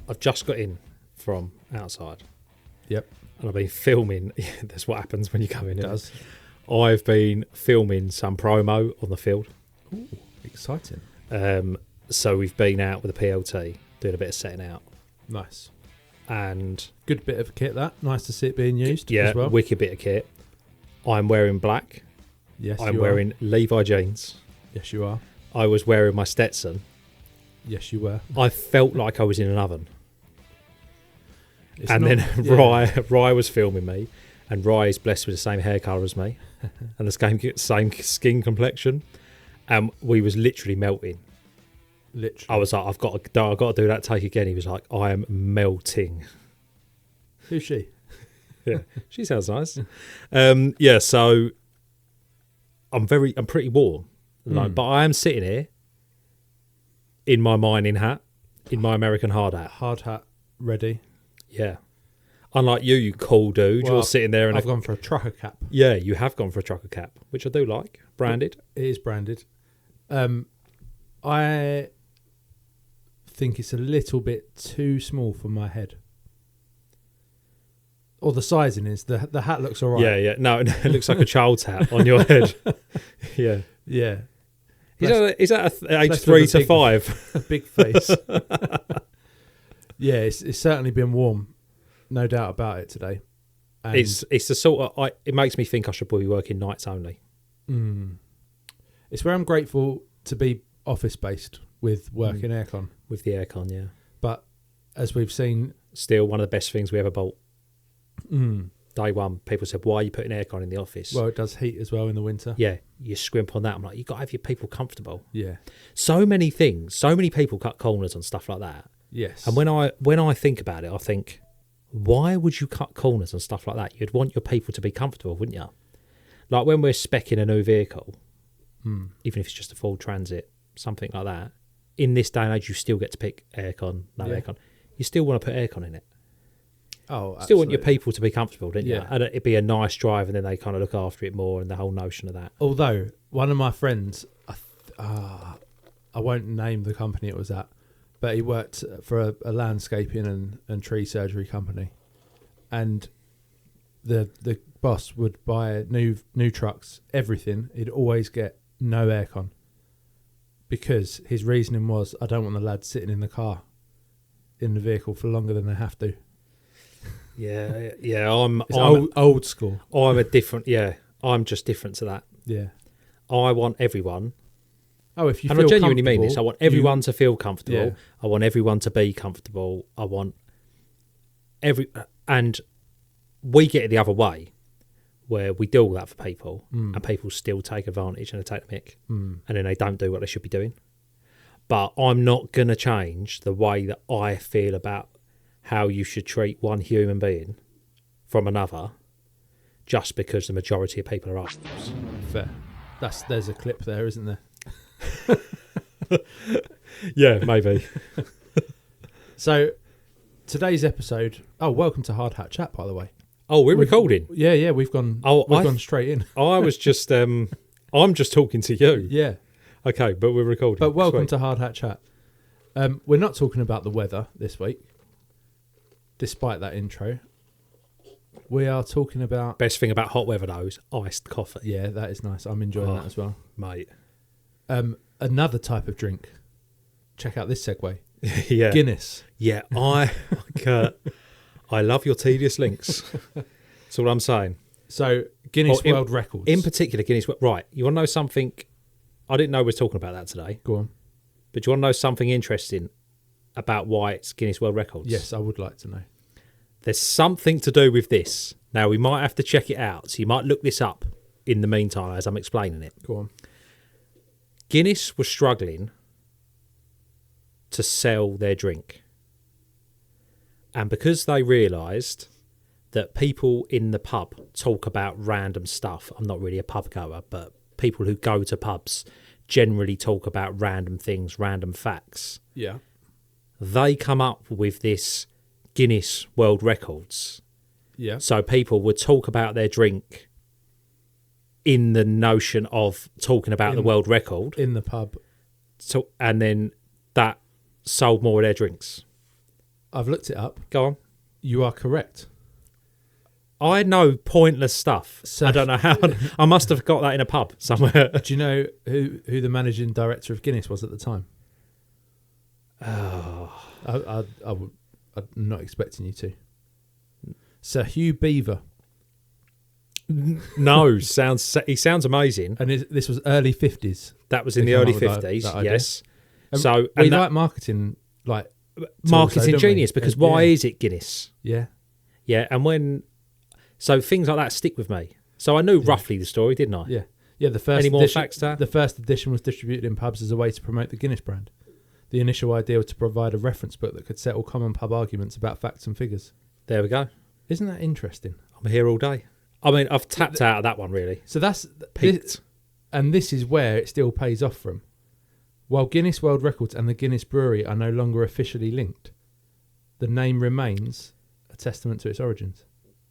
I've just got in from outside. Yep. And I've been filming. That's what happens when you come in. It does. I've been filming some promo on the field. Ooh, exciting. So we've been out with a PLT, doing a bit of setting out. Nice. And good bit of kit, that. Nice to see it being used yeah, as well. wicked bit of kit. I'm wearing black. Yes, I'm you wearing Levi jeans. Yes, you are. I was wearing my Stetson. Yes, you were. I felt like I was in an oven. It's and not, then yeah. Rye was filming me, and Rye is blessed with the same hair colour as me and the same skin complexion, and we was literally melting. Literally. I was like, I've got to do that take again. He was like, I am melting. Who's she? Yeah, she sounds nice. Yeah, so I'm pretty warm, but I am sitting here in my mining hat, in my American hard hat. Hard hat ready. Yeah. Unlike you cool dude, Well, you're sitting there and I've gone for a trucker cap. Yeah, you have gone for a trucker cap, which I do like. Branded. It is branded. I think it's a little bit too small for my head. Or the sizing is. The hat looks all right. Yeah, yeah. No, it looks like a child's hat on your head. Yeah. Yeah. Is that age 3 to 5? A big face. Yeah, it's certainly been warm. No doubt about it today. And it's the sort of... it makes me think I should probably work in nights only. It's where I'm grateful to be office-based with work in aircon. With the aircon, yeah. But as we've seen... Still one of the best things we ever bought. Day one, people said, why are you putting aircon in the office? Well, it does heat as well in the winter. Yeah, you scrimp on that. I'm like, you've got to have your people comfortable. Yeah. So many things, so many people cut corners on stuff like that. Yes. And when I think about it, I think, why would you cut corners and stuff like that? You'd want your people to be comfortable, wouldn't you? Like when we're speccing a new vehicle, even if it's just a Ford Transit, something like that, in this day and age, you still get to pick aircon, aircon. You still want to put aircon in it. Oh, absolutely. Still want your people to be comfortable, don't you? Yeah. And it'd be a nice drive, and then they kind of look after it more, and the whole notion of that. Although, one of my friends, I won't name the company it was at, but he worked for a landscaping and tree surgery company. And the boss would buy new trucks, everything. He'd always get no aircon. Because his reasoning was, I don't want the lads sitting in the car, in the vehicle for longer than they have to. Yeah. I'm old school. I'm a different. Yeah, I'm just different to that. Yeah. I want everyone. Oh, if you and feel I genuinely mean this. I want everyone to feel comfortable. Yeah. I want everyone to be comfortable. I want and we get it the other way, where we do all that for people, and people still take advantage and they take the mick, and then they don't do what they should be doing. But I'm not going to change the way that I feel about how you should treat one human being from another, just because the majority of people are assholes. Fair. There's a clip there, isn't there? Yeah, maybe. So today's episode. Oh, welcome to Hard Hat Chat, by the way. Oh, we're recording. Yeah, we've gone. We've gone straight in. I was just. I'm just talking to you. Yeah. Okay, but we're recording. But welcome to Hard Hat Chat. We're not talking about the weather this week, despite that intro. We are talking about... Best thing about hot weather, though, is iced coffee. Yeah, that is nice. I'm enjoying that as well. Mate. Another type of drink. Check out this segue. Yeah. Guinness. Yeah, Curt, I love your tedious links. That's what I'm saying. So, Guinness World Records. In particular, Guinness... Right, you want to know something... I didn't know we were talking about that today. Go on. But do you want to know something interesting about why it's Guinness World Records? Yes, I would like to know. There's something to do with this. Now, we might have to check it out, so you might look this up in the meantime as I'm explaining it. Go on. Guinness was struggling to sell their drink. And because they realised that people in the pub talk about random stuff, I'm not really a pub goer, but people who go to pubs generally talk about random things, random facts. Yeah. They come up with this Guinness World Records. Yeah. So people would talk about their drink in the notion of talking about the world record. In the pub. So, and then that sold more of their drinks. I've looked it up. Go on. You are correct. I know pointless stuff. So, I don't know how. I must have got that in a pub somewhere. Do you know who the managing director of Guinness was at the time? Oh. I'm not expecting you to. Sir Hugh Beaver. No, he sounds amazing. And this was early 50s. That was in the early 50s, yes. So we like marketing, like marketing also, genius, because why is it Guinness? Yeah. Yeah, and so things like that stick with me. So I knew roughly the story, didn't I? Yeah. Yeah, the first Any more edition, facts there? The first edition was distributed in pubs as a way to promote the Guinness brand. The initial idea was to provide a reference book that could settle common pub arguments about facts and figures. There we go. Isn't that interesting? I'm here all day. I mean, I've tapped out of that one, really. So that's... Peaked. And this is where it still pays off from. While Guinness World Records and the Guinness Brewery are no longer officially linked, the name remains a testament to its origins.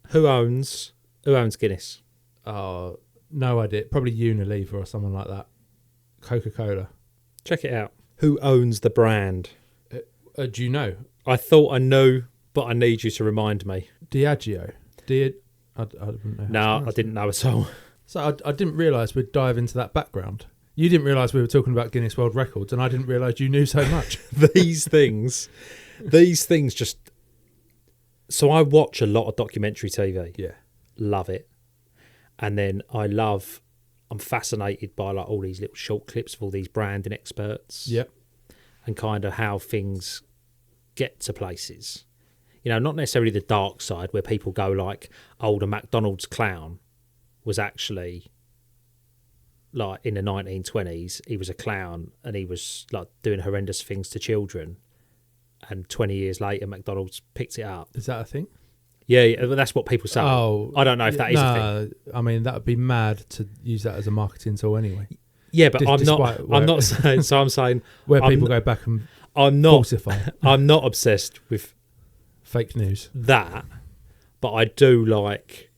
Who owns Guinness? Oh, no idea. Probably Unilever or someone like that. Coca-Cola. Check it out. Who owns the brand? Do you know? I thought I knew, but I need you to remind me. Diageo. I wouldn't know. No, I didn't know at all. So I didn't realise we'd dive into that background. You didn't realise we were talking about Guinness World Records, and I didn't realise you knew so much. These things just... So I watch a lot of documentary TV. Yeah. Love it. And then I'm fascinated by like all these little short clips of all these branding experts. Yep. And kind of how things get to places. You know, not necessarily the dark side where people go like, oh, the McDonald's clown was actually like in the 1920s, he was a clown and he was like doing horrendous things to children. And 20 years later, McDonald's picked it up. Is that a thing? Yeah, but that's what people say. Oh, I don't know if that is a thing. I mean, that would be mad to use that as a marketing tool anyway. Yeah, but I'm not saying. So I'm saying where people go back and falsify. I'm not obsessed with fake news. That, but I do like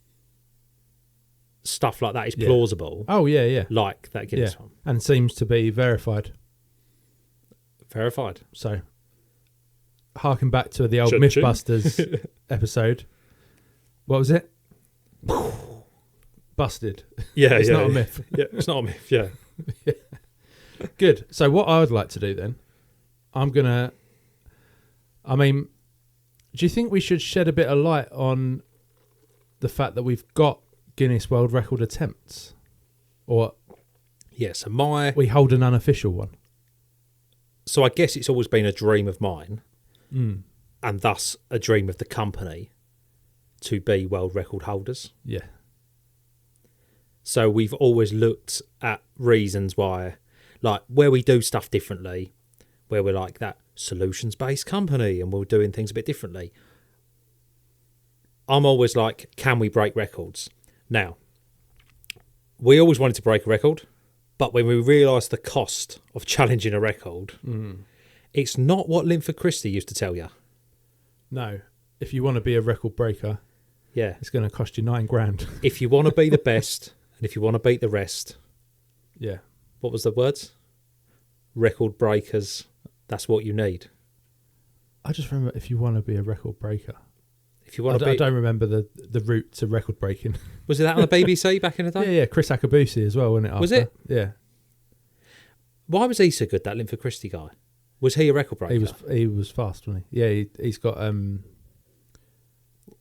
stuff like that is plausible. Oh yeah. Like that Guinness one, and seems to be verified. Verified. So, harking back to the old Mythbusters episode. What was it? Busted. Yeah, it's not a myth. Yeah, it's not a myth. Yeah. Good. So what I would like to do then, do you think we should shed a bit of light on the fact that we've got Guinness World Record attempts? Or we hold an unofficial one? So I guess it's always been a dream of mine, and thus a dream of the company, to be world record holders. Yeah. So we've always looked at reasons why, like where we do stuff differently, where we're like that solutions-based company and we're doing things a bit differently. I'm always like, can we break records? Now, we always wanted to break a record, but when we realised the cost of challenging a record, it's not what Linford Christie used to tell you. No. If you want to be a record breaker, it's going to cost you $9,000. If you want to be the best, and if you want to beat the rest, what was the words? Record breakers. That's what you need. I just remember if you want to be a record breaker. If you want to I don't remember the route to record breaking. Was it that on the BBC back in the day? Yeah. Chris Akabusi as well, wasn't it? After? Was it? Yeah. Why was he so good, that Linford Christie guy? Was he a record breaker? He was fast, wasn't he? Yeah, he's got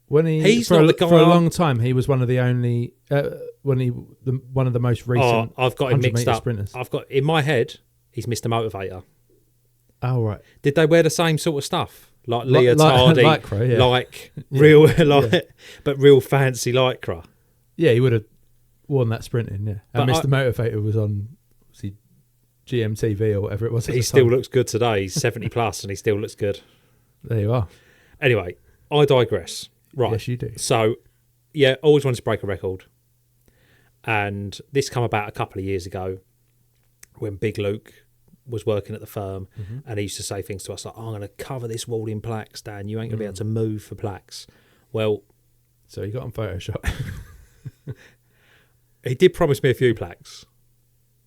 when he's for, not a, the guy for a long time he was one of the only one of the most recent. I've got him mixed up. Sprinters. I've got in my head he's Mr. Motivator. Oh right. Did they wear the same sort of stuff, like leotardy, lycra, but real fancy lycra? Yeah, he would have worn that sprinting. Yeah, and But Mr. Motivator was on GMTV or whatever it was. He still looks good today. He's 70 plus and he still looks good. There you are. Anyway, I digress. Right. Yes, you do. So, always wanted to break a record. And this come about a couple of years ago when Big Luke was working at the firm, and he used to say things to us like, I'm going to cover this wall in plaques, Dan. You ain't going to be able to move for plaques. Well... So he got on Photoshop. He did promise me a few plaques,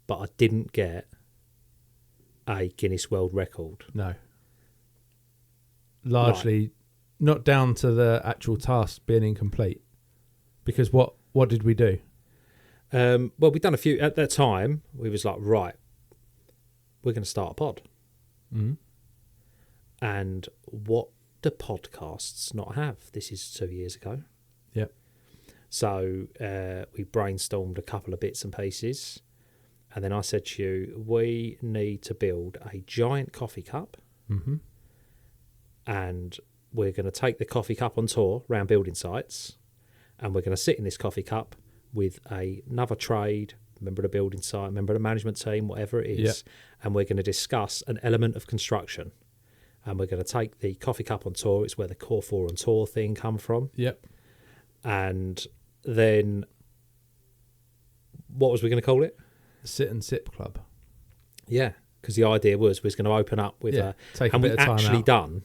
but I didn't get a Guinness World Record. No. largely not down to the actual task being incomplete. Because what did we do? Well, we'd done a few at that time. We was like, right, we're going to start a pod. Mm-hmm. And what do podcasts not have? This is 2 years ago. Yep. So we brainstormed a couple of bits and pieces. And then I said to you, we need to build a giant coffee cup. Mm-hmm. And we're going to take the coffee cup on tour around building sites. And we're going to sit in this coffee cup with another trade, member of the building site, member of the management team, whatever it is. Yep. And we're going to discuss an element of construction. And we're going to take the coffee cup on tour. It's where the Core 4 on tour thing come from. Yep. And then what was we going to call it? Sit and Sip Club. Yeah, because the idea was we was going to open up with take and a bit we of time actually out. done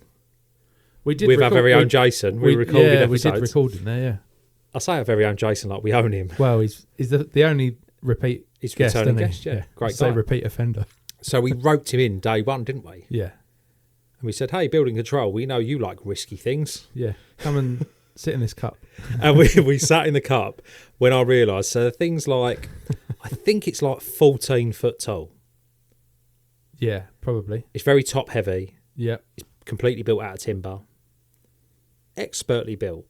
We did with our very own Jason. We recorded episodes. we did record in there. Yeah. I say our very own Jason like we own him. Well, he's the only repeat He's guest, returning isn't he? guest. Yeah, great Say guy. repeat offender. So we roped him in day one, didn't we? Yeah. And we said, "Hey, building control, we know you like risky things." Yeah. Come and sit in this cup. And we sat in the cup when I realised. So things like, I think it's like 14 foot tall. Yeah, probably. It's very top heavy. Yeah. It's completely built out of timber. Expertly built.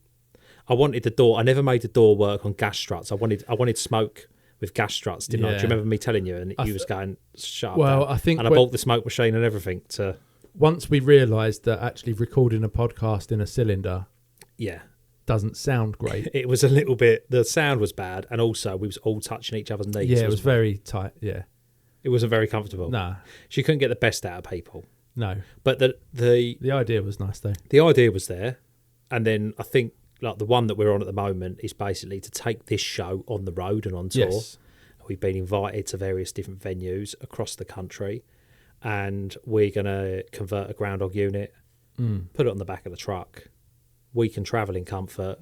I wanted the door. I never made the door work on gas struts. I wanted smoke with gas struts, didn't I? Do you remember me telling you? And you was going, shut up. Well, Dan. I think... And I bought the smoke machine and everything to... Once we realised that actually recording a podcast in a cylinder... Yeah. Doesn't sound great. It was a little bit... The sound was bad. And also, we was all touching each other's knees. Yeah, it was very tight. Yeah. It wasn't very comfortable. Nah. She couldn't get the best out of people. No. But the idea was nice, though. The idea was there. And then I think like the one that we're on at the moment is basically to take this show on the road and on tour. Yes. We've been invited to various different venues across the country, and we're going to convert a groundhog unit, put it on the back of the truck. We can travel in comfort.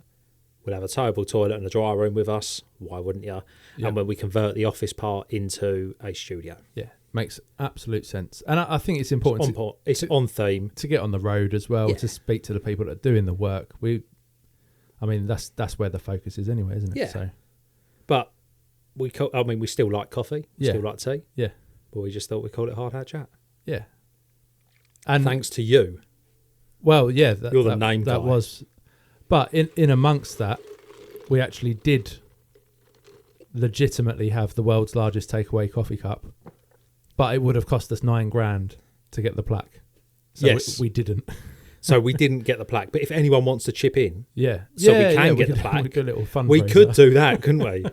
We'll have a towable toilet and a dry room with us. Why wouldn't you? Yep. And when we convert the office part into a studio. Yeah, makes absolute sense. And I think it's important. It's on theme. To get on the road as well, to speak to the people that are doing the work. That's where the focus is anyway, isn't it? Yeah. So. But we still like coffee, still like tea. Yeah. But we just thought we'd call it Hard Hat Chat. Yeah. And thanks to you. Well, yeah. You're the name guy. That was... But in amongst that, we actually did legitimately have the world's largest takeaway coffee cup. But it would have cost us $9,000 to get the plaque. So yes. We didn't. So we didn't get the plaque. But if anyone wants to chip in, we can get the plaque. We could, a little fundraiser. We could do that, couldn't we?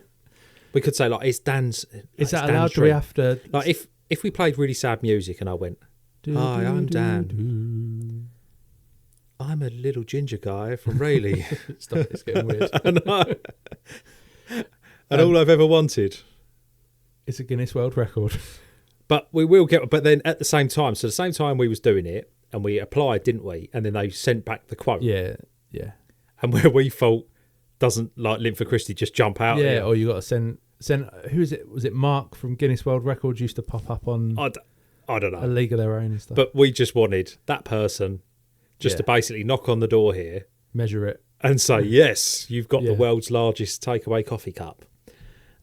We could say, like, it's Dan's... Is that allowed? Do we have to... Like, if we played really sad music and I went, hi, I'm Dan. I'm a little ginger guy from Rayleigh. Stop, it's getting weird. I know. And all I've ever wanted. It's a Guinness World Record. But we will get... But then at the same time, so the same time we was doing it, and we applied, didn't we? And then they sent back the quote. Yeah, yeah. And where we thought, doesn't like Linford Christie just jump out? Yeah, or you got to send... Who is it? Was it Mark from Guinness World Records used to pop up on... I don't know. A league of their own and stuff. But we just wanted that person just to basically knock on the door here. Measure it. And say, yes, you've got the world's largest takeaway coffee cup.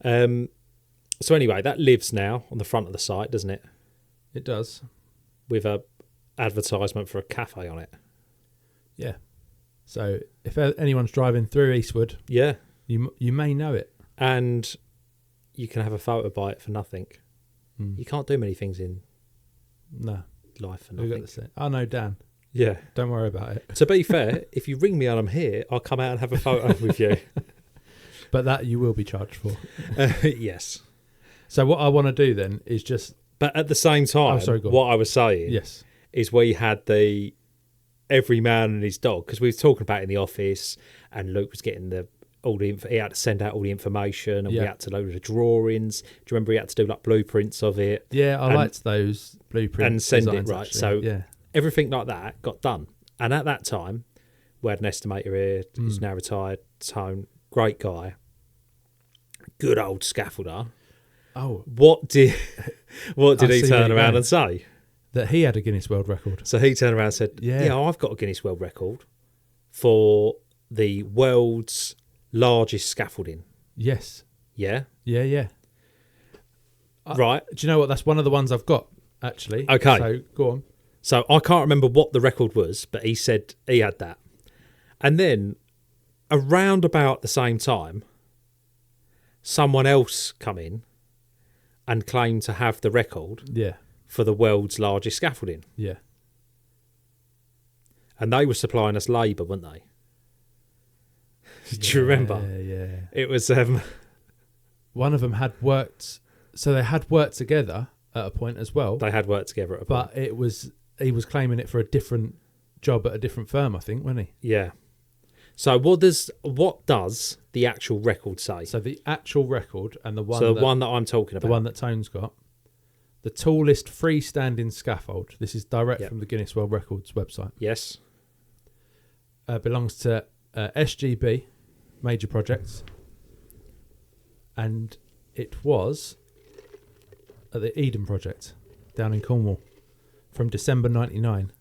So anyway, that lives now on the front of the site, doesn't it? It does. With a advertisement for a cafe on it. Yeah. So if anyone's driving through Eastwood, you may know it. And you can have a photo by it for nothing. You can't do many things in life for nothing. I know Dan. Yeah. Don't worry about it. To be fair, if you ring me and I'm here, I'll come out and have a photo with you. But that you will be charged for. Yes. So what I want to do then is just... But at the same time, what I was saying is we had the every man and his dog, because we were talking about it in the office, and Luke was getting he had to send out all the information, and we had to load the drawings. Do you remember he had to do like blueprints of it? Yeah, I liked those blueprints and send designs, it right. Actually. So everything like that got done. And at that time, we had an estimator here. He's now retired. Tone, great guy, good old scaffolder. Oh, what did he turn around and say? that he had a Guinness World Record. So he turned around and said, Yeah. yeah, I've got a Guinness World Record for the world's largest scaffolding. Yes. Yeah? Yeah. Right. Do you know what? That's one of the ones I've got, actually. Okay. So, go on. So I can't remember what the record was, but he said he had that. And then around about the same time, someone else come in and claimed to have the record Yeah. for the world's largest scaffolding. Yeah. And they were supplying us labour, weren't they? Do you remember? Yeah. It was... One of them had worked... So they had worked together at a point as well. They had worked together at a point. But he was claiming it for a different job at a different firm, I think, wasn't he? Yeah. So what does the actual record say? So the actual record and the one one that I'm talking about. The one that Tone's got. The tallest freestanding scaffold. This is direct Yep. from the Guinness World Records website. Yes. Belongs to SGB, Major Projects. And it was at the Eden Project down in Cornwall from December 99.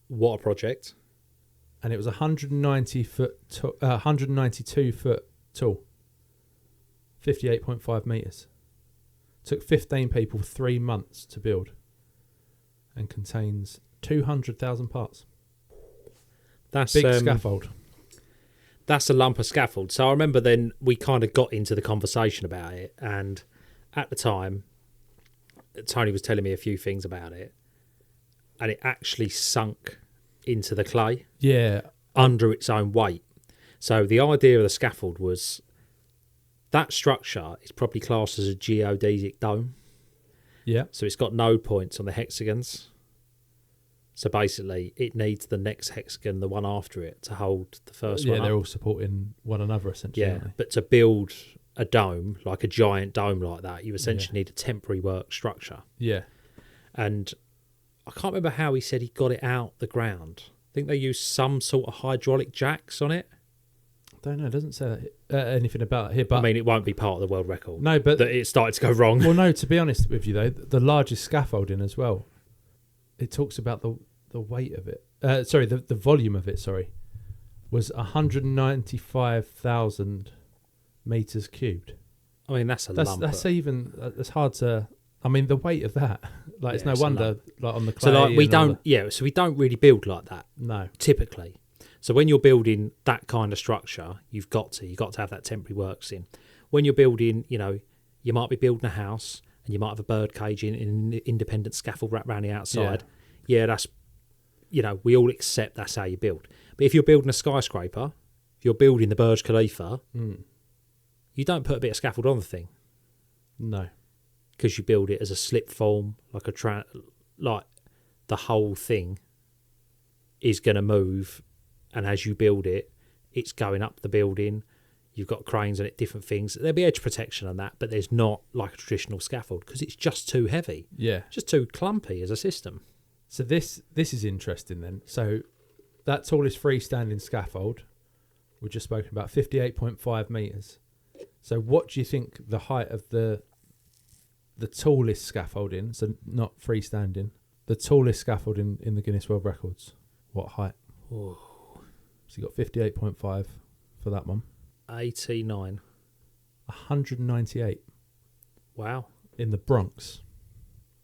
What a project. And it was 192 foot tall, 58.5 metres. Took 15 people 3 months to build and contains 200,000 parts. That's big scaffold. That's a lump of scaffold. So I remember then we kind of got into the conversation about it, and at the time, Tony was telling me a few things about it, and it actually sunk into the clay. Yeah. Under its own weight. So the idea of the scaffold was that structure is probably classed as a geodesic dome. Yeah. So it's got node points on the hexagons. So basically, it needs the next hexagon, the one after it, to hold the first one Yeah, up. they're all supporting one another, essentially, Yeah, aren't they? but to build a dome, like a giant dome like that, you essentially need a temporary work structure. Yeah. And I can't remember how he said he got it out the ground. I think they used some sort of hydraulic jacks on it. I don't know. It doesn't say anything about it here. But I mean, it won't be part of the world record. no, but... That it started to go wrong. Well, no, to be honest with you, though, the largest scaffolding as well, it talks about the weight of it. The volume of it, was 195,000 metres cubed. I mean, that's lump. That's hard to... I mean, the weight of that, like, it's no wonder, like, on the clay. So, like, we don't really build like that. No. Typically. So when you're building that kind of structure, you've got to have that temporary works in. When you're building, you might be building a house and you might have a bird cage in an independent scaffold wrapped around the outside. Yeah, that's, we all accept that's how you build. But if you're building a skyscraper, if you're building the Burj Khalifa, you don't put a bit of scaffold on the thing. No. Because you build it as a slip form, like like the whole thing is going to move, and as you build it, it's going up the building. You've got cranes on it, different things. There'll be edge protection on that, but there's not like a traditional scaffold because it's just too heavy. Yeah, just too clumpy as a system. So this is interesting then. So that tallest freestanding scaffold, we've just spoken about, 58.5 metres. So what do you think the height of the tallest scaffolding, so not freestanding, the tallest scaffolding in the Guinness World Records? What height? Oh. So you got 58.5 for that one. 89. 198. Wow. In the Bronx.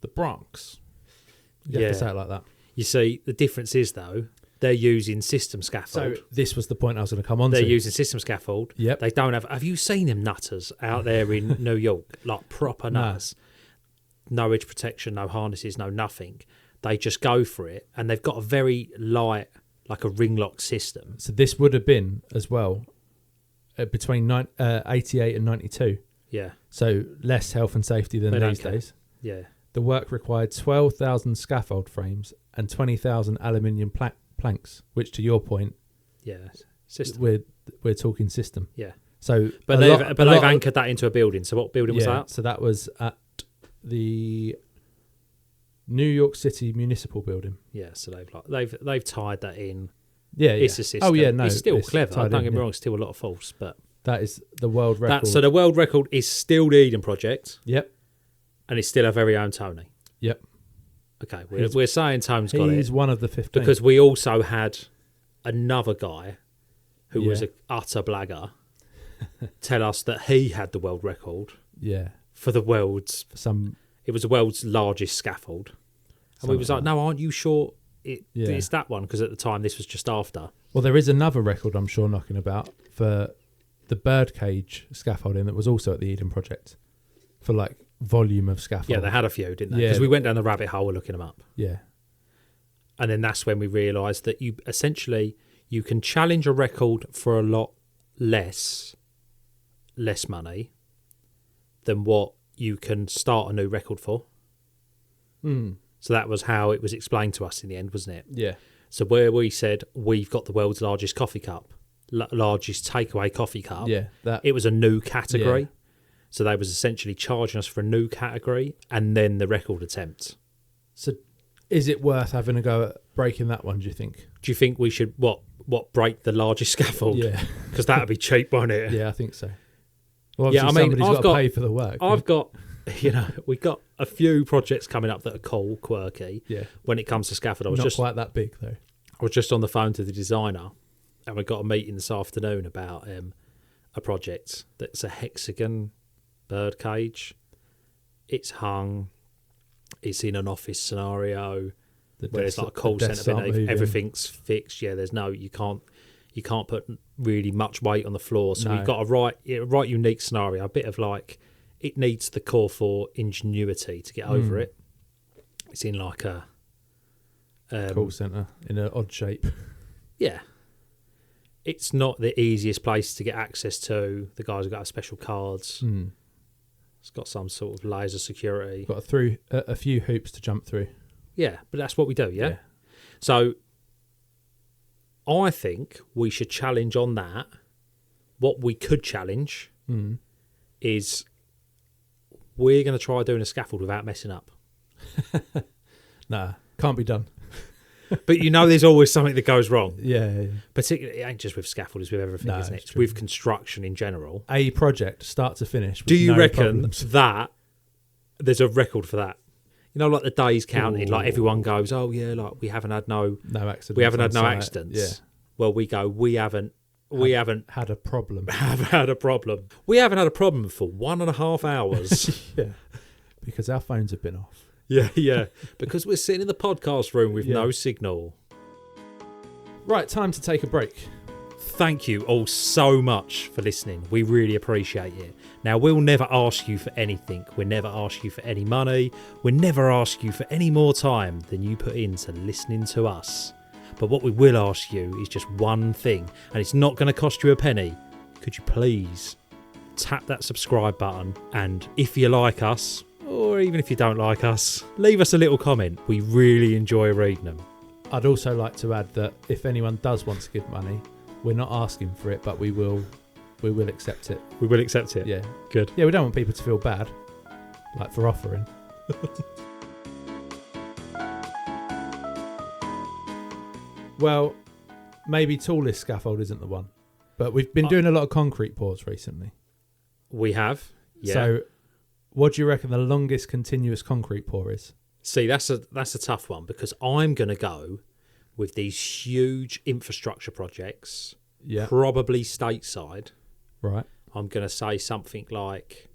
The Bronx. You have to say it like that. You see, the difference is, though, they're using system scaffold. So this was the point I was going to come on to. They're using system scaffold. Yep. They don't have you seen them nutters out there in New York? Like proper nutters. No edge protection, no harnesses, no nothing. They just go for it, and they've got a very light, like a ring lock system. So this would have been, as well, between 88 and 92. Yeah. So less health and safety than these days. Yeah. The work required 12,000 scaffold frames and 20,000 aluminium planks, which, to your point, system. We're talking system. Yeah. So, but they've anchored that into a building. So what building was that? So that was at the New York City Municipal Building. Yeah. So they've tied that in. Yeah. It's a system. Oh yeah, no, it's still clever. Don't get me wrong. It's still a lot of false, but that is the world record. So the world record is still the Eden Project. Yep. And it's still our very own Tony. Yep. Okay, we're saying Tome's got He's it one of the 15. because we also had another guy who was Yeah. an utter blagger tell us that he had the world record Yeah. for the world's. For some... It was the world's largest scaffold, and we was like, "No, aren't you sure it's that one?" Because at the time, this was just after. Well, there is another record I'm sure knocking about for the birdcage scaffolding that was also at the Eden Project for like volume of scaffolding. Yeah, they had a few, didn't they? Yeah. Because we went down the rabbit hole looking them up. Yeah. And then that's when we realised that you can challenge a record for a lot less money than what you can start a new record for. Mm. So that was how it was explained to us in the end, wasn't it? Yeah. So where we said we've got the world's largest coffee cup, largest takeaway coffee cup, Yeah. it was a new category. Yeah. So they was essentially charging us for a new category and then the record attempt. So is it worth having a go at breaking that one, do you think? Do you think we should what break the largest scaffold? Yeah. Because that would be cheap, wouldn't it? Yeah, I think so. Well, Yeah, obviously I mean, somebody's got to pay for the work. I've got, we've got a few projects coming up that are cool, quirky. Yeah. When it comes to scaffold, Not quite that big though. I was just on the phone to the designer, and we got a meeting this afternoon about a project that's a hexagon bird cage. It's hung. It's in an office scenario where there's like a call centre beneath. Everything's fixed. Yeah, there's no you can't put really much weight on the floor. So we've got a right unique scenario. A bit of like it needs the core 4 ingenuity to get over it. It's in like a call centre in an odd shape. Yeah. It's not the easiest place to get access to. The guys have got special cards. Mm. It's got some sort of laser security. Got a few hoops to jump through. Yeah, but that's what we do, yeah? So I think we should challenge on that. What we could challenge is we're going to try doing a scaffold without messing up. Nah, can't be done. But there's always something that goes wrong. Yeah. Particularly, it ain't just with scaffold, it's with everything, No, isn't it? it's It's true. with construction in general. A project, start to finish. With Do you no reckon problems. that there's a record for that? Like the days counted, like Ooh. everyone goes, oh yeah, like we haven't had no accidents. We haven't on had no site. accidents. Yeah. Well, we go, we haven't Had a problem. had a problem. We haven't had a problem for 1.5 hours. Yeah. Because our phones have been off. Yeah. Because we're sitting in the podcast room with no signal. Right, time to take a break. Thank you all so much for listening. We really appreciate it. Now, we'll never ask you for anything. We'll never ask you for any money. We'll never ask you for any more time than you put into listening to us. But what we will ask you is just one thing, and it's not going to cost you a penny. Could you please tap that subscribe button, and if you like us, or even if you don't like us, leave us a little comment. We really enjoy reading them. I'd also like to add that if anyone does want to give money, we're not asking for it, but we will accept it. We will accept it. Yeah. Good. Yeah, we don't want people to feel bad, like for offering. Well, maybe tallest scaffold isn't the one, but we've been doing a lot of concrete pours recently. We have. Yeah. So, what do you reckon the longest continuous concrete pour is? See, that's a tough one because I'm going to go with these huge infrastructure projects, probably stateside. Right. I'm going to say something like,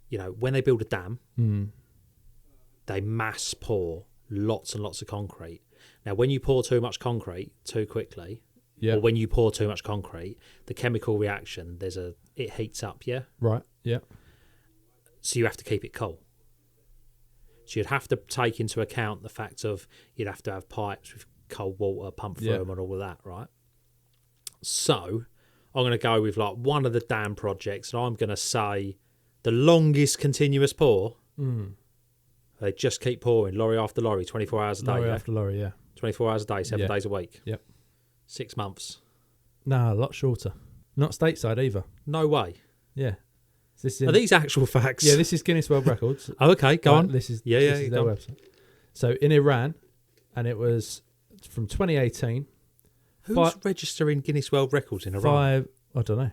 when they build a dam, they mass pour lots and lots of concrete. Now, when you pour too much concrete too quickly, or when you pour too much concrete, the chemical reaction, it heats up, yeah? Right, yeah. So you have to keep it cold. So you'd have to take into account the fact of you'd have to have pipes with cold water pumped through them and all of that, right? So I'm going to go with like one of the dam projects, and I'm going to say the longest continuous pour. They just keep pouring, lorry after lorry, 24 hours a day. Lorry after lorry, yeah. 24 hours a day, 7 days a week. Yep. 6 months. Nah, a lot shorter. Not stateside either. No way. Yeah. Are these actual facts? Yeah, this is Guinness World Records. Oh, okay, go on. This is their website. So in Iran, and it was from 2018. Who's registering Guinness World Records in Iran? I don't know.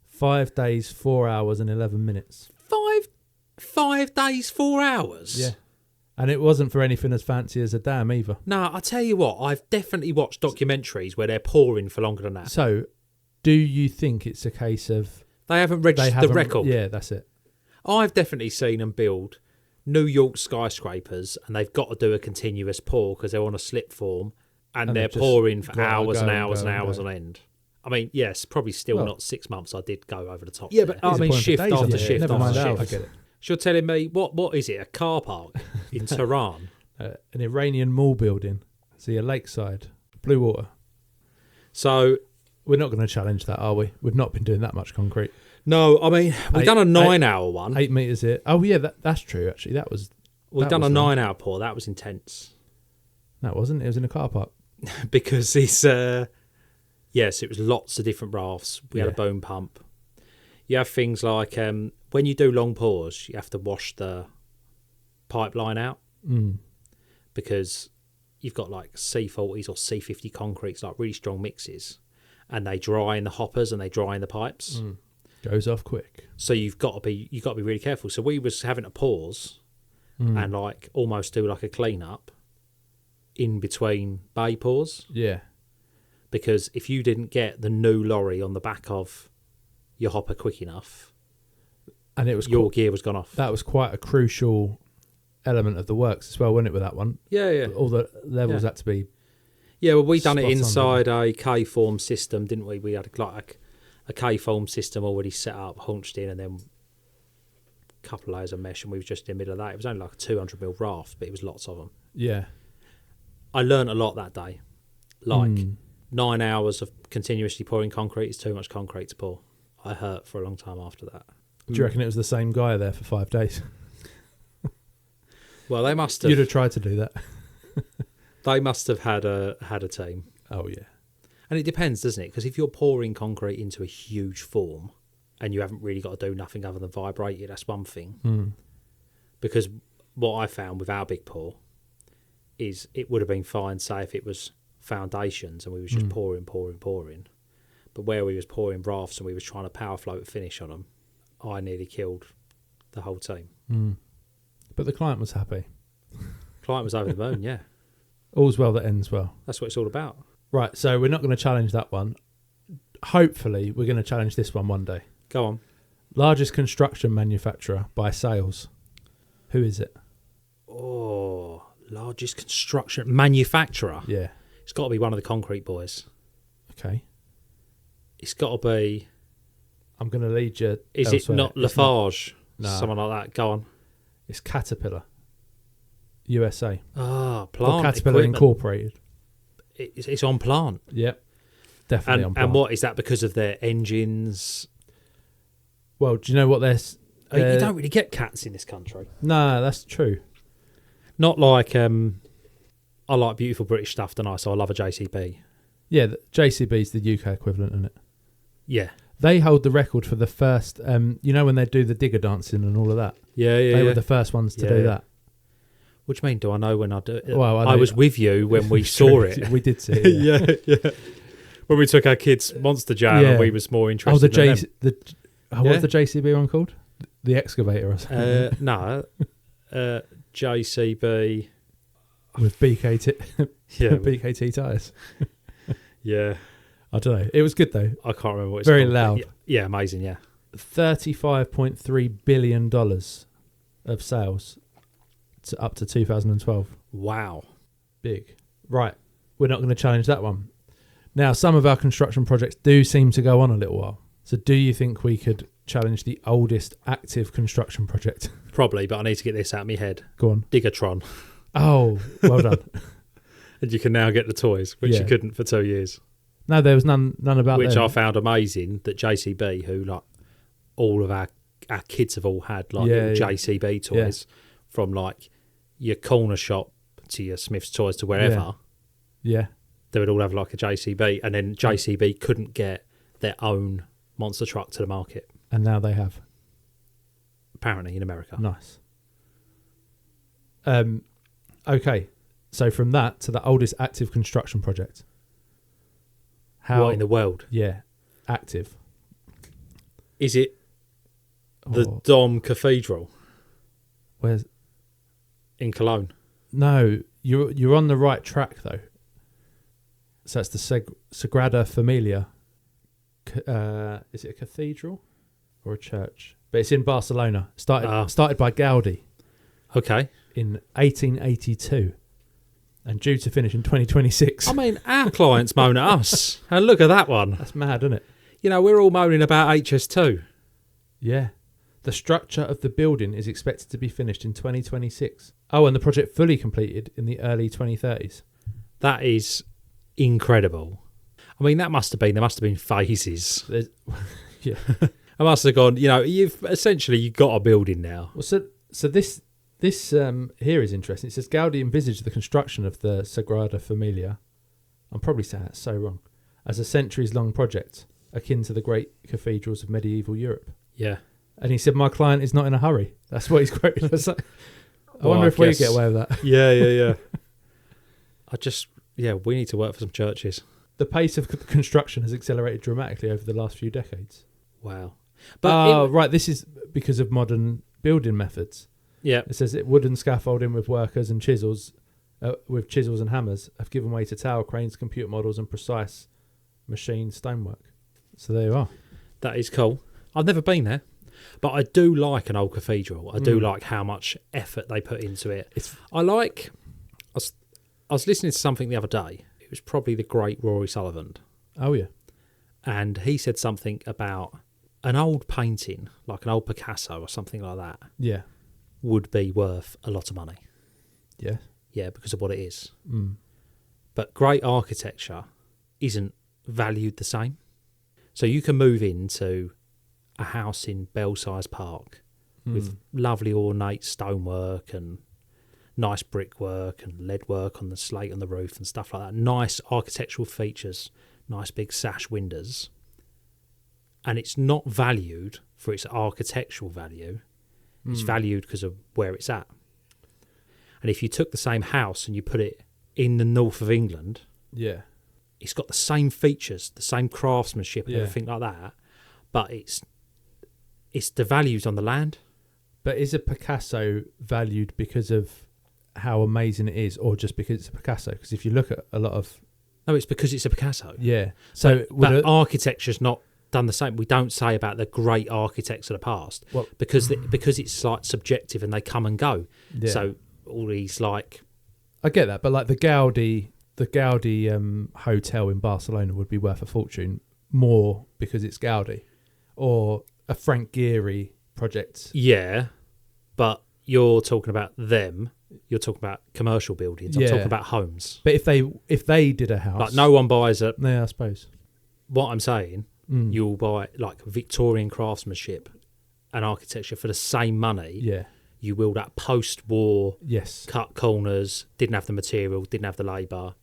5 days, 4 hours, and 11 minutes. 5 days, 4 hours? Yeah. And it wasn't for anything as fancy as a dam either. No, I tell you what, I've definitely watched documentaries where they're pouring for longer than that. So, do you think it's a case of They haven't registered the record. Yeah, that's it. I've definitely seen them build New York skyscrapers, and they've got to do a continuous pour because they're on a slip form, and they're pouring for hours and hours and hours on end. I mean, yes, probably still not 6 months. I did go over the top. Yeah, but I mean, shift after shift after shift. I get it. You're telling me what is it? A car park in Tehran? An Iranian mall building. See a lakeside, blue water. So we're not going to challenge that, are we? We've not been doing that much concrete. No, I mean we've done a 9-hour one. 8 meters here. Oh yeah, that's true. Actually, we've done a 9-hour pour. That was intense. That wasn't. It was in a car park. Because it's yes, it was lots of different rafts. We had a boom pump. You have things like when you do long pours, you have to wash the pipeline out because you've got like C40s or C50 concretes, like really strong mixes, and they dry in the hoppers and they dry in the pipes. Goes off quick. So you've got to be really careful. So we was having to pause and like almost do like a clean up in between bay pours. Yeah. Because if you didn't get the new lorry on the back of your hopper quick enough, and it was your gear was gone off. That was quite a crucial element of the works as well, wasn't it, with that one? Yeah. All the levels had to be. Yeah, well, we done it inside a K-form system, didn't we? We had like a K-form system already set up, hunched in, and then a couple of layers of mesh, and we were just in the middle of that. It was only like a 200mm raft, but it was lots of them. Yeah. I learned a lot that day. Like 9 hours of continuously pouring concrete is too much concrete to pour. I hurt for a long time after that. Do you reckon it was the same guy there for 5 days? Well, they must have. You'd have tried to do that. They must have had a team. Oh yeah. And it depends, doesn't it? Because if you're pouring concrete into a huge form and you haven't really got to do nothing other than vibrate it, that's one thing. Because what I found with our big pour is it would have been fine, say, if it was foundations and we was just pouring. But where we was pouring rafts and we was trying to power float a finish on them, I nearly killed the whole team. But the client was happy. Client was over the moon, yeah. All's well that ends well. That's what it's all about. Right, so we're not going to challenge that one. Hopefully, we're going to challenge this one day. Go on. Largest construction manufacturer by sales. Who is it? Oh, largest construction manufacturer? Yeah. It's got to be one of the concrete boys. Okay. It's got to be... I'm going to lead you Is elsewhere. it not Lafarge? No. Someone like that. Go on. It's Caterpillar. USA. Ah, plant or Caterpillar equipment. Incorporated. It's on plant. Yep. Definitely on plant. And what is that because of their engines? Well, do you know what they're... you don't really get cats in this country. No, that's true. Not like... I like beautiful British stuff, don't I? So I love a JCB. Yeah, the JCB's the UK equivalent, isn't it? Yeah. They hold the record for the first... you know when they do the digger dancing and all of that? Yeah. They were the first ones to do that. What do you mean? Do I know when I do it? Well, I was with you when we saw it. We did see it. Yeah. When we took our kids Monster Jam and we was more interested what's the JCB one called? The excavator or something? No. JCB... With BKT tyres. Yeah. I don't know. It was good though. I can't remember what it's Very called. loud. Yeah, amazing, yeah. $35.3 billion of sales up to 2012. Wow. Big. Right. We're not going to challenge that one. Now, some of our construction projects do seem to go on a little while. So do you think we could challenge the oldest active construction project? Probably, but I need to get this out of my head. Go on. Diggertron. Oh, well done. And you can now get the toys, which you couldn't for 2 years. No, there was none about which them. I found amazing that JCB, who like all of our kids have all had like little JCB toys from like your corner shop to your Smith's Toys to wherever. Yeah. They would all have like a JCB, and then JCB couldn't get their own monster truck to the market. And now they have. Apparently in America. Nice. Okay. So from that to the oldest active construction project. What in the world? Yeah. Active. Is it the Dom Cathedral? Where's in Cologne. No, you're on the right track though. So it's the Sagrada Familia. Is it a cathedral or a church? But it's in Barcelona. Started by Gaudi Okay. in 1882 and due to finish in 2026. I mean, our clients moan at us. And look at that one. That's mad, isn't it? You know, we're all moaning about HS2. Yeah. The structure of the building is expected to be finished in 2026. Oh, and the project fully completed in the early 2030s. That is incredible. I mean, there must have been phases. Yeah. I must have gone, you know, you've got a building now. Well, so this here is interesting. It says Gaudi envisaged the construction of the Sagrada Familia. I'm probably saying that so wrong. As a centuries-long project akin to the great cathedrals of medieval Europe. Yeah. And he said, "My client is not in a hurry." That's what he's quoted. I wonder if we get away with that. Yeah. We need to work for some churches. The pace of construction has accelerated dramatically over the last few decades. Wow. Right. This is because of modern building methods. Yeah. It says that wooden scaffolding with workers and chisels, and hammers, have given way to tower cranes, computer models, and precise machine stonework. So there you are. That is cool. I've never been there, but I do like an old cathedral. I do like how much effort they put into it. I was listening to something the other day. It was probably the great Rory Sullivan. Oh, yeah. And he said something about an old painting, like an old Picasso or something like that, Yeah. would be worth a lot of money. Yeah. Yeah, because of what it is. Mm. But great architecture isn't valued the same. So you can move into a house in Belsize Park with lovely ornate stonework and nice brickwork and lead work on the slate on the roof and stuff like that. Nice architectural features, nice big sash windows. And it's not valued for its architectural value. It's valued because of where it's at. And if you took the same house and you put it in the north of England, Yeah. it's got the same features, the same craftsmanship and everything like that, but it's the values on the land. But is a Picasso valued because of how amazing it is, or just because it's a Picasso? Because if you look at a lot of... No, it's because it's a Picasso. Yeah. So but architecture's not done the same. We don't say about the great architects of the past because it's like subjective and they come and go. Yeah. So all these like... I get that, but like the Gaudi hotel in Barcelona would be worth a fortune more because it's Gaudi, or a Frank Gehry project. Yeah, but you're talking about them. You're talking about commercial buildings. I'm talking about homes. But if they did a house, like no one buys a. Yeah, I suppose. What I'm saying, you'll buy like Victorian craftsmanship and architecture for the same money. Yeah. You will that post-war. Yes. Cut corners. Didn't have the material. Didn't have the labour.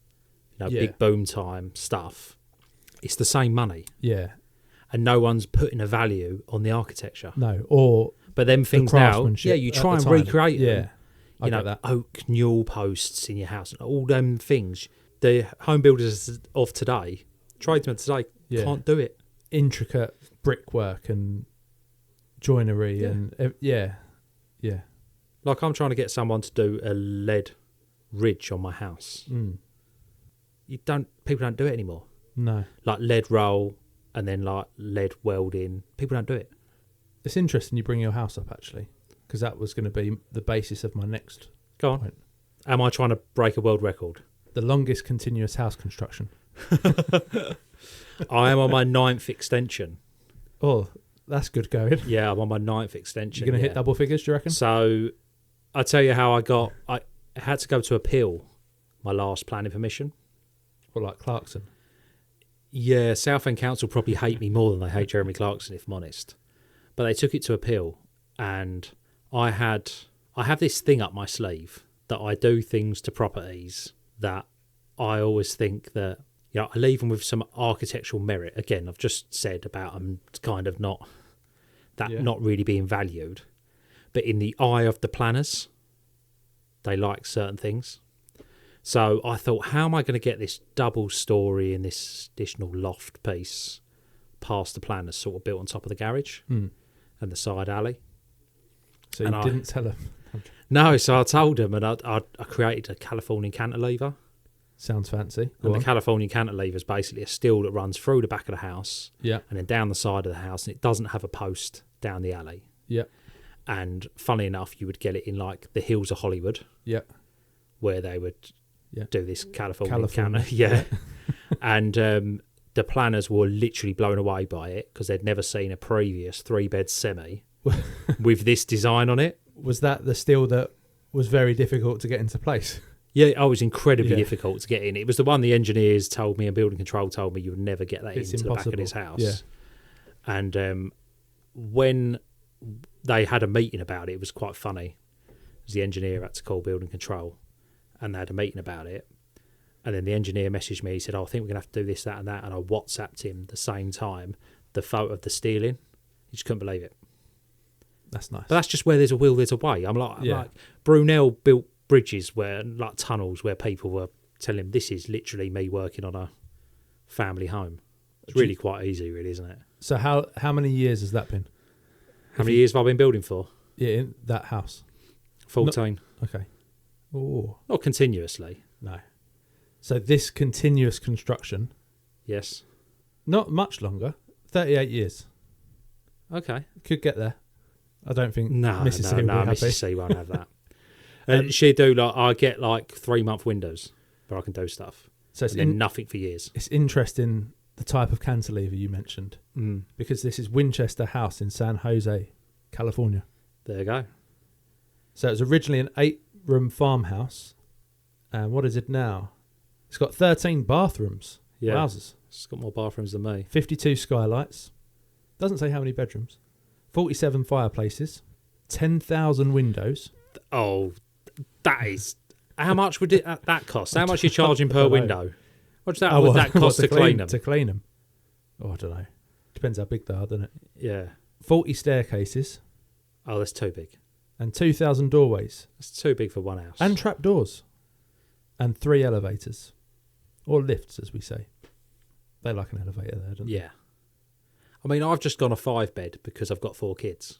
Big boom time stuff. It's the same money. Yeah. And no one's putting a value on the architecture. No, but them things now, you try and recreate them. I get that. Oak newel posts in your house and all them things. The home builders of today, tradesmen today, can't do it. Intricate brickwork and joinery and yeah. Like I'm trying to get someone to do a lead ridge on my house. People don't do it anymore. No. Like lead roll and then like lead welding. People don't do it. It's interesting you bring your house up actually, because that was going to be the basis of my next Go on. Point. Am I trying to break a world record? The longest continuous house construction. I am on my 9th extension. Oh, that's good going. Yeah, I'm on my 9th extension. You're going to hit double figures, do you reckon? So I'll tell you how I had to go to appeal my last planning permission. Or like Clarkson? Yeah, Southend Council probably hate me more than they hate Jeremy Clarkson, if I'm honest. But they took it to appeal, and I have this thing up my sleeve that I do things to properties that I always think that, I leave them with some architectural merit. Again, I've just said about them kind of not really being valued. But in the eye of the planners, they like certain things. So I thought, how am I going to get this double story and this additional loft piece past the planners, sort of built on top of the garage and the side alley? So you didn't tell them? No, so I told him, and I created a Californian cantilever. Sounds fancy. And the Californian cantilever is basically a steel that runs through the back of the house, Yeah. and then down the side of the house, and it doesn't have a post down the alley. Yeah. And funnily enough, you would get it in like the hills of Hollywood, Yeah. where they would do this California. Yeah. And the planners were literally blown away by it because they'd never seen a previous 3-bed semi with this design on it. Was that the steel that was very difficult to get into place? Yeah, it was incredibly difficult to get in. It was the one the engineers told me and building control told me you would never get that into the back of this house. Yeah. And when they had a meeting about it, it was quite funny. Because the engineer had to call building control, and they had a meeting about it. And then the engineer messaged me. He said, "Oh, I think we're going to have to do this, that, and that." And I WhatsApped him the same time the photo of the steeling. He just couldn't believe it. That's nice. But that's just where there's a will, there's a way. I'm like Brunel built bridges like tunnels where people were telling him this is literally me working on a family home. It's really quite easy, really, isn't it? So how many years has that been? How many years have I been building for? Yeah, in that house. 14. Okay. Oh. Not continuously. No. So this continuous construction, Yes. not much longer, 38 years. Okay. Could get there. I don't think No, Mrs. C will be happy. Mrs. C won't have that. She do I get like 3-month windows where I can do stuff. So it's nothing for years. It's interesting the type of cantilever you mentioned because this is Winchester House in San Jose, California. There you go. So it was originally an 8-room farmhouse, and what is it now? It's got 13 bathrooms. Yeah. Wowzers. It's got more bathrooms than me. 52 skylights. Doesn't say how many bedrooms. 47 fireplaces. 10,000 windows. Oh, that is... How much would that cost? How much are you charging per window? What's that? Would that cost to clean them? To clean them? Oh, I don't know. Depends how big they are, doesn't it? Yeah. 40 staircases. Oh, that's too big. And 2,000 doorways. That's too big for one house. And trap doors. And 3 elevators. Or lifts, as we say. They like an elevator there, don't they? Yeah. I mean, I've just gone a 5-bed because I've got 4 kids.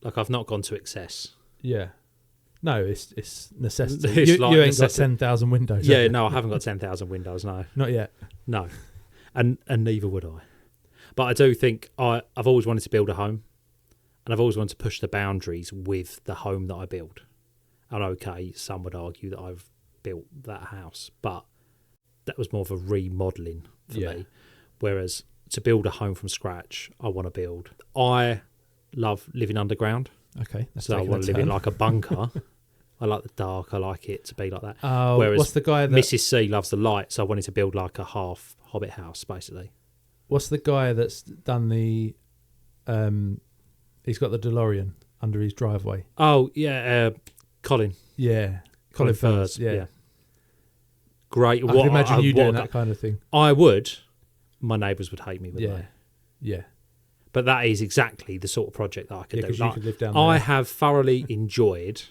Like, I've not gone to excess. Yeah. No, it's necessity. It's you like ain't necessity. got 10,000 windows. Yeah, no, I haven't got 10,000 windows, no. Not yet. No. And neither would I. But I do think I've always wanted to build a home. And I've always wanted to push the boundaries with the home that I build. And okay, some would argue that I've built that house, but that was more of a remodelling for me. Whereas to build a home from scratch, I want to build. I love living underground. Okay. So I want to live in like a bunker. I like the dark. I like it to be like that. Oh, whereas what's the guy that... Mrs. C loves the light, so I wanted to build like a half Hobbit house, basically. What's the guy that's done the... he's got the DeLorean under his driveway. Oh, yeah, Colin. Yeah. Colin Furs. Yeah. Great. I can imagine you doing that kind of thing. I would. My neighbours would hate me, wouldn't they? Yeah. But that is exactly the sort of project that I could do. Because you could live down there. I have thoroughly enjoyed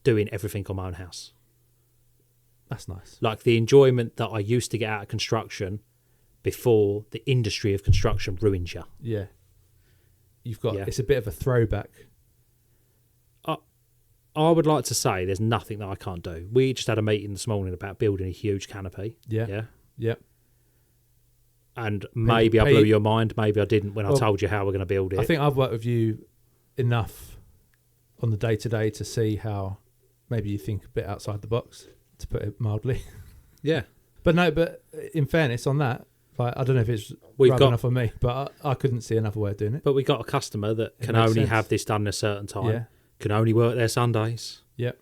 doing everything on my own house. That's nice. Like the enjoyment that I used to get out of construction before the industry of construction ruins you. Yeah. You've got... It's a bit of a throwback. I would like to say there's nothing that I can't do. We just had a meeting this morning about building a huge canopy. Yeah. And maybe I blew your mind. Maybe I didn't when I told you how we're going to build it. I think I've worked with you enough on the day-to-day to see how maybe you think a bit outside the box, to put it mildly. Yeah. But in fairness on that, like, I don't know if it's enough for me, but I couldn't see another way of doing it. But we got a customer that can only have this done at a certain time. Yeah. Can only work there Sundays. Yep.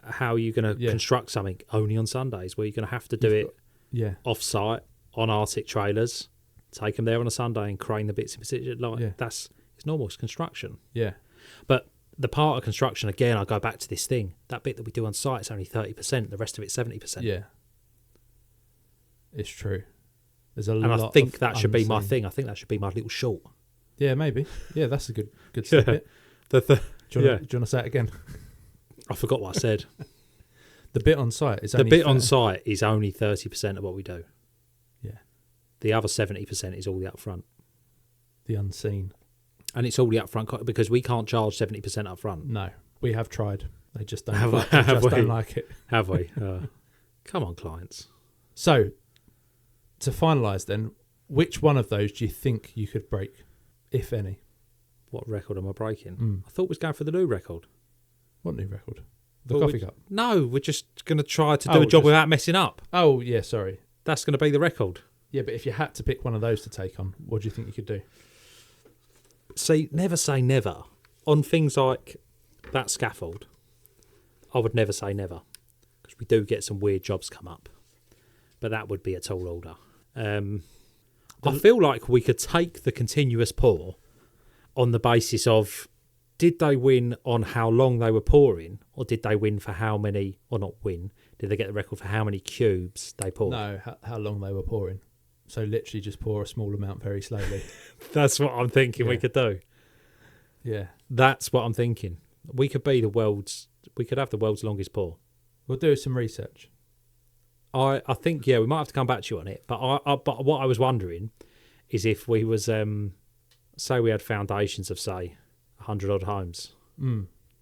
How are you going to construct something only on Sundays where you're going to have to do it off-site on Arctic trailers, take them there on a Sunday and crane the bits in particular? It's normal. It's construction. Yeah. But the part of construction, again, I go back to this thing. That bit that we do on site is only 30%. The rest of it's 70%. Yeah. It's true. There's a lot. And I think that should be my thing. I think that should be my little short. Yeah, maybe. Yeah, that's a good snippet. Do you want to say it again? I forgot what I said. The bit on site is on site is only 30% of what we do. Yeah. The other 70% is all the upfront. The unseen. And it's all the upfront because we can't charge 70% upfront. No, we have tried. They just don't. Don't like it. Have we? Come on, clients. So, to finalise then, which one of those do you think you could break, if any? What record am I breaking? I thought we was going for the new record. What new record? The coffee cup? No, we're just going to try to do a job without messing up. Oh, yeah, sorry. That's going to be the record. Yeah, but if you had to pick one of those to take on, what do you think you could do? See, never say never. On things like that scaffold, I would never say never. Because we do get some weird jobs come up. But that would be a tall order. I feel like we could take the continuous pour on the basis of, did they win on how long they were pouring, or did they win for how many, or not win, did they get the record for how many cubes they poured? No, how long they were pouring. So literally just pour a small amount very slowly. That's what I'm thinking we could do. Yeah. That's what I'm thinking. We could have the world's longest pour. We'll do some research. I think, we might have to come back to you on it. But but what I was wondering is if we was, say we had foundations of, say, 100 odd homes.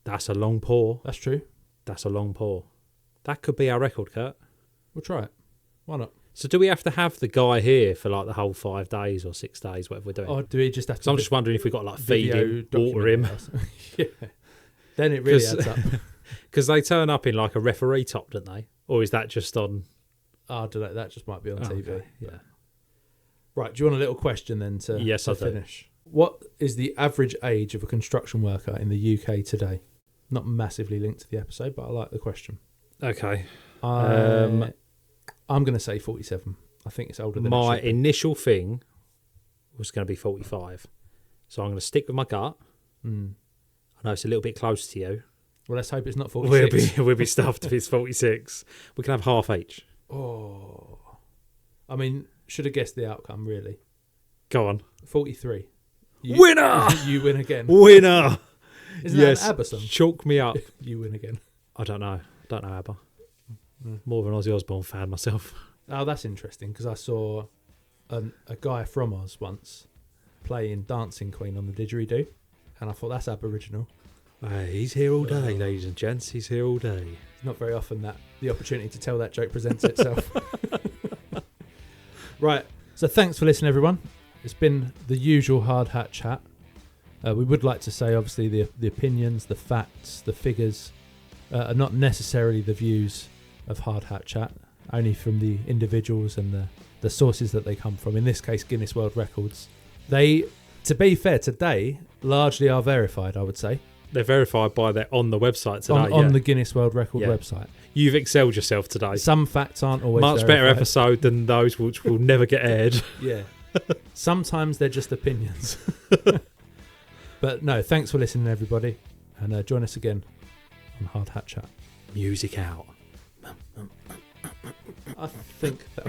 That's a long pour. That's true. That's a long pour. That could be our record, Curt. We'll try it. Why not? So do we have to have the guy here for like the whole 5 days or 6 days, whatever we're doing? Or do we just have to... So I'm just wondering if we've got to like feed him, water him. Yeah. Then it really adds up. Because they turn up in like a referee top, don't they? Or is that just on... Oh, I don't know. That just might be on TV. Okay. Yeah. Right. Do you want a little question then to finish? What is the average age of a construction worker in the UK today? Not massively linked to the episode, but I like the question. Okay. I'm going to say 47. I think it's older than my it should be. initial thing was going to be 45. So I'm going to stick with my gut. I know it's a little bit close to you. Well, let's hope it's not 46. We'll be stuffed if it's 46. We can have half each. Oh. I mean, should have guessed the outcome, really. Go on. 43. Winner! You win again. Winner! Isn't that an ABBA song? Chalk me up. You win again. I don't know ABBA. More of an Ozzy Osbourne fan myself. Oh, that's interesting, because I saw a guy from Oz once playing Dancing Queen on the Didgeridoo, and I thought, that's Aboriginal. He's here all day, ladies and gents. He's here all day. It's not very often that the opportunity to tell that joke presents itself. Right. So thanks for listening, everyone. It's been the usual Hard Hat Chat. We would like to say, obviously, the opinions, the facts, the figures are not necessarily the views of Hard Hat Chat, only from the individuals and the sources that they come from. In this case, Guinness World Records. They, to be fair, today largely are verified, I would say. They're verified by on the website today. On the Guinness World Record website. You've excelled yourself today. Some facts aren't always much verified. Better episode than those which will never get aired. Yeah. Sometimes they're just opinions. But no, thanks for listening, everybody. And join us again on Hard Hat Chat. Music out. I think that